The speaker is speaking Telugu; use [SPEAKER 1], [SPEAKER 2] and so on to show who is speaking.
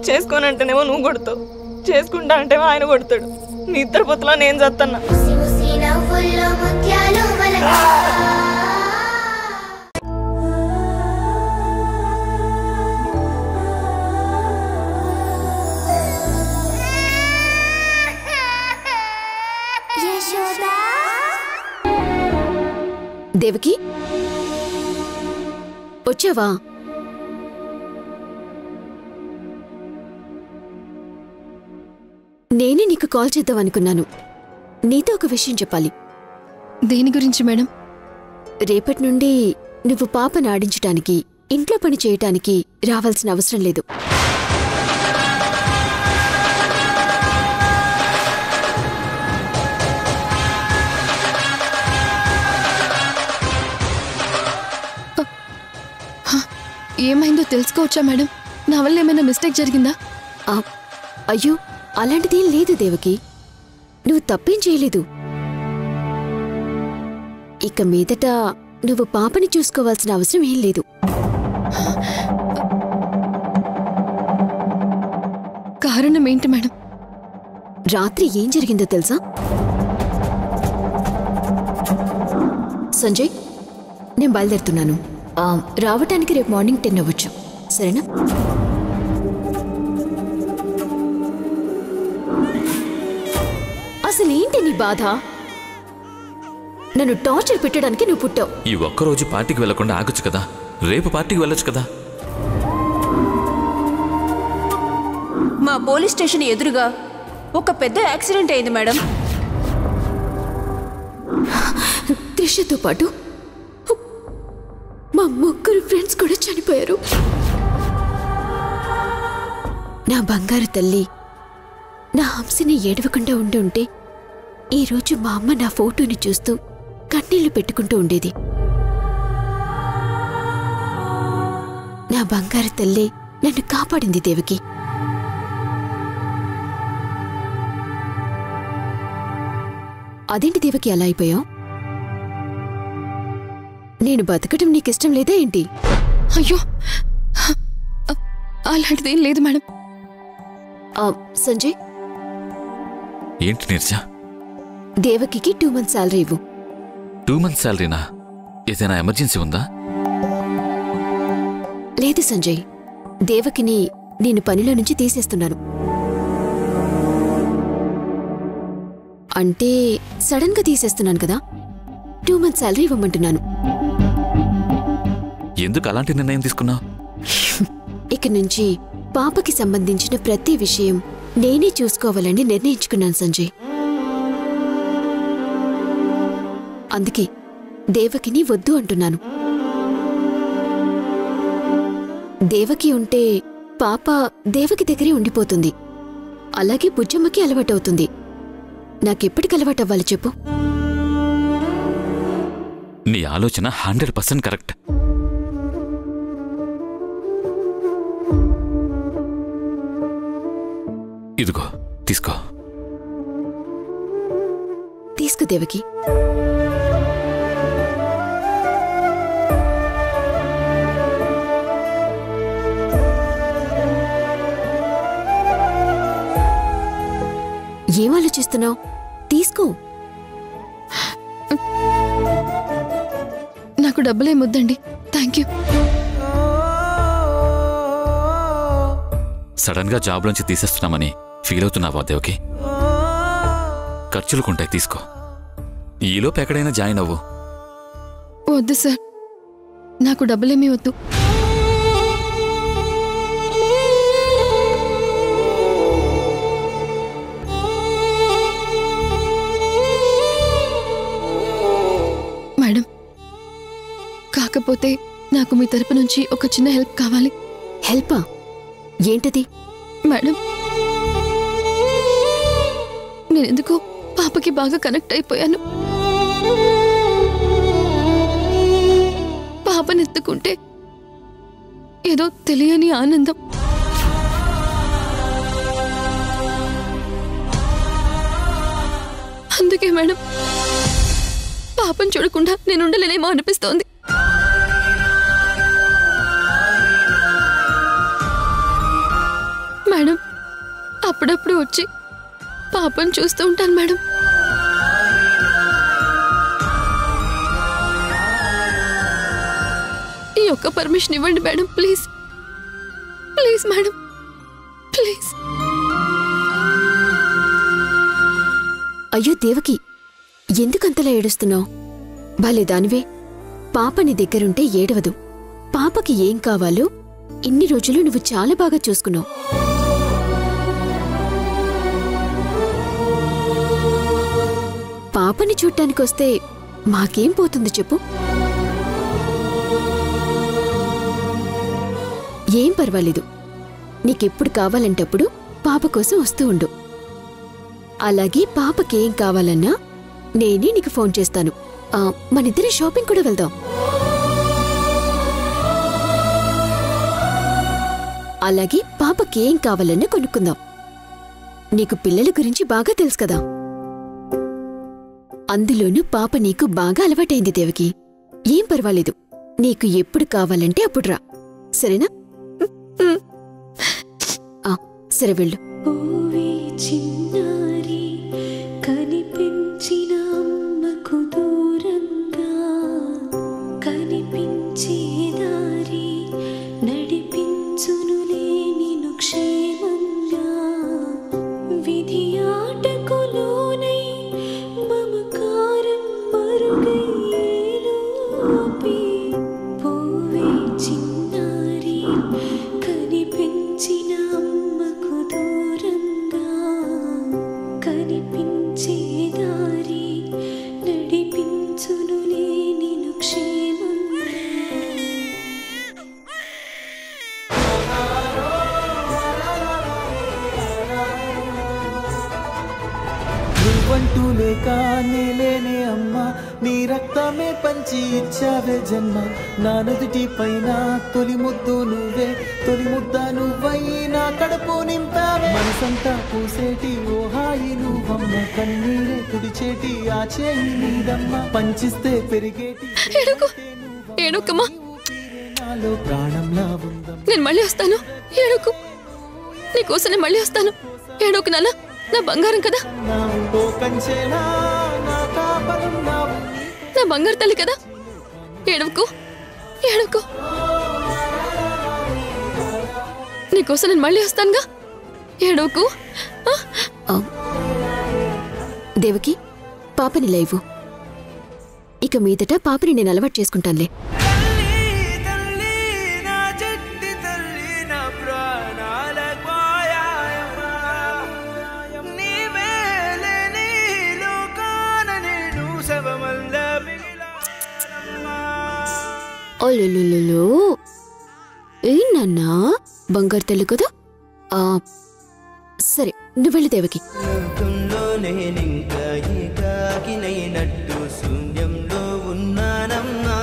[SPEAKER 1] చేసుకోనంటేనేమో నువ్వు కొడతావు, చేసుకుంటా అంటేమో ఆయన కొడతాడు. మీ ఇద్దరు పొత్తులో నేను చత్తన్నా.
[SPEAKER 2] దేవకి వచ్చావా? నేనే నీకు కాల్ చేద్దాం అనుకున్నాను. నీతో ఒక విషయం చెప్పాలి.
[SPEAKER 3] దేని గురించి మేడం?
[SPEAKER 2] రేపటి నుండి నువ్వు పాపను ఆడించటానికి, ఇంట్లో పని చేయటానికి రావాల్సిన అవసరం లేదు.
[SPEAKER 3] ఏమైందో తెలుసుకోవచ్చా మేడం? నా వల్ల ఏమైనా మిస్టేక్ జరిగిందా?
[SPEAKER 2] అయ్యో, అలాంటిదేం లేదు దేవకి. నువ్వు తప్పేం చేయలేదు. ఇక మీదట నువ్వు పాపని చూసుకోవాల్సిన అవసరం ఏం లేదు.
[SPEAKER 3] కారణం ఏంటి మేడం?
[SPEAKER 2] రాత్రి ఏం జరిగిందో తెలుసా? సంజయ్, నేను బయలుదేరుతున్నాను. రావటానికి రేపు మార్నింగ్ 10 అవ్వచ్చు, సరేనా? అసలేంటి నీ బాధ? నన్ను టార్చర్ పెట్టడానికి నువ్వు పుట్టావు.
[SPEAKER 4] ఈ ఒక్కరోజు పార్టీకి వెళ్లకుండా ఆగొచ్చు కదా, రేపు పార్టీకి వెళ్ళొచ్చు కదా.
[SPEAKER 5] మా పోలీస్ స్టేషన్ ఎదురుగా ఒక పెద్ద యాక్సిడెంట్ అయింది మేడం.
[SPEAKER 2] త్రిషతో పాటు మా ముగ్గురు ఫ్రెండ్స్ కూడా చనిపోయారు. నా బంగారు తల్లి, నా హంసని ఏడవకుండా ఉంటే ఈరోజు మా అమ్మ నా ఫోటోని చూస్తూ కన్నీళ్లు పెట్టుకుంటూ ఉండేది. నా బంగారు తల్లి నన్ను కాపాడింది దేవకి. అదేంటి దేవకి అలా అయిపోయావు? నేను బతకటం నీకిష్టం లేదా ఏంటి?
[SPEAKER 3] అయ్యో, అలాంటిదేం లేదు మేడం.
[SPEAKER 2] సంజయ్,
[SPEAKER 4] ఏంటి నిర్జా?
[SPEAKER 2] దేవకి 2 months శాలరీ ఇవ్వు.
[SPEAKER 4] 2 months శాలరీనా? ఏదైనా ఎమర్జెన్సీ ఉందా?
[SPEAKER 2] లేదు సంజయ్, దేవకిని నేను పనిలో నుంచి తీసేస్తున్నాను. అంటే సడన్ గా తీసేస్తున్నాను కదా, 2 months శాలరీ ఇవ్వమంటున్నాను.
[SPEAKER 4] ఎందుకు అలాంటి నిర్ణయం తీసుకున్నావు?
[SPEAKER 2] ఇక నుంచి పాపకి సంబంధించిన ప్రతి విషయం నేనే చూసుకోవాలని నిర్ణయించుకున్నాను సంజయ్. అందుకే దేవకిని వద్దు అంటున్నాను. దేవకి ఉంటే పాప దేవకి దగ్గరే ఉండిపోతుంది. అలాగే బుజ్జమ్మకి అలవాటవుతుంది. నాకెప్పటికి అలవాటవ్వాలి చెప్పు?
[SPEAKER 4] నీ ఆలోచన 100% కరెక్ట్. ఇదిగో తీసుకో.
[SPEAKER 2] తీసుకో దేవకి. ఏం ఆలోచిస్తున్నావు? తీసుకో.
[SPEAKER 3] నాకు డబ్బులేమొద్దండి, థ్యాంక్ యూ.
[SPEAKER 4] సడన్ గా జాబ్ నుంచి తీసేస్తున్నామని ఫీల్ అవుతున్నావా దేవకి? ఖర్చులుకుంటాయి, తీసుకో. ఈలోపు ఎక్కడైనా జాయిన్ అవ్వు.
[SPEAKER 3] వద్దు సార్, నాకు డబ్బులేమీ వద్దు. మేడం, కాకపోతే నాకు మీ తరపు నుంచి ఒక చిన్న హెల్ప్ కావాలి.
[SPEAKER 2] హెల్పా? ఏంటది?
[SPEAKER 3] మేడం, నేనెందుకో పాపకి బాగా కనెక్ట్ అయిపోయాను. పాపనెత్తుకుంటే ఏదో తెలియని ఆనందం. అందుకే మేడం, పాపను చూడకుండా నేనుండలేనేమో అనిపిస్తోంది. మేడం అప్పుడప్పుడు వచ్చి పాపను చూస్తూ ఉంటాను మేడం. ఈ ఒక్క పర్మిషన్ ఇవ్వండి madam, please please madam, please.
[SPEAKER 2] అయ్యో దేవకి, ఎందుకంతలా ఏడుస్తున్నావు? భలే దానివే. పాప నీ దగ్గరుంటే ఏడవదు. పాపకి ఏం కావాలో ఇన్ని రోజులు నువ్వు చాలా బాగా చూసుకున్నావు. పాపని చూడ్డానికొస్తే మాకేం పోతుంది చెప్పు? ఏం పర్వాలేదు. నీకెప్పుడు కావాలంటప్పుడు పాప కోసం వస్తూ ఉండు. అలాగే పాపకేం కావాలన్నా నేనే నీకు ఫోన్ చేస్తాను. మనిద్దరం షాపింగ్ కూడా వెళ్దాం. అలాగే పాపకేం కావాలన్నా కొనుక్కుందాం. నీకు పిల్లల గురించి బాగా తెలుసు కదా. అందులోనూ పాప నీకు బాగా అలవాటైంది దేవకి. ఏం పర్వాలేదు. నీకు ఎప్పుడు కావాలంటే అప్పుడు రా, సరేనా? సరే వెళ్ళు.
[SPEAKER 6] కనిపించిన అమ్మకు దూరంగా కనిపించేదారి నడిపించునులే నిన్ను క్షేమంగా. విధి ఆటకులోనై మమకారం మరుగైలోపి పోవే చిన్నారి కనిపించిన అమ్మకు దూరంగా కనిపించేదారి నడిపించునులే నిన్ను క్షేమంగా.
[SPEAKER 7] నువ్వంటూ లేక నేలేనే అమ్మా, నీ రక్తమే పంచి ఇచ్చావే జన్మ. నా నుదుటి పైన తొలి ముద్దు నువ్వే, తొలి ముద్ద నువ్వై నా కడుపు నింపావే. మనసంతా పూసేటి ఓ హాయి నువ్వమ్మ, కన్నీరే తుడిచేటి ఆ చేయి నీదమ్మ. పంచిస్తే పెరిగేటి
[SPEAKER 3] ఏడుకమ్మా,
[SPEAKER 7] నాలో ప్రాణంలా ఉందమ్మ.
[SPEAKER 3] నేను మళ్ళీ వస్తాను. ఏడుకు, నీకోసం నేను మళ్ళీ వస్తాను. ఏడుకు నాన్న, నా బంగారం కదా, నా బంగారు తల్లి కదా. ఏడుకు ఏడుకు, నీకోసం నేను మళ్ళీ వస్తానుగా. ఏడుకు.
[SPEAKER 2] దేవకి, పాపని లేవు. ఇక మీదట పాపని నేను అలవాటు చేసుకుంటానులే. అల్లులు ఏనన్నా, బంగారు తల్లి కదా. సరే నువ్వు వెళ్ళి దేవకి.
[SPEAKER 7] నేనింకా శూన్యంలో ఉన్నానమ్మా.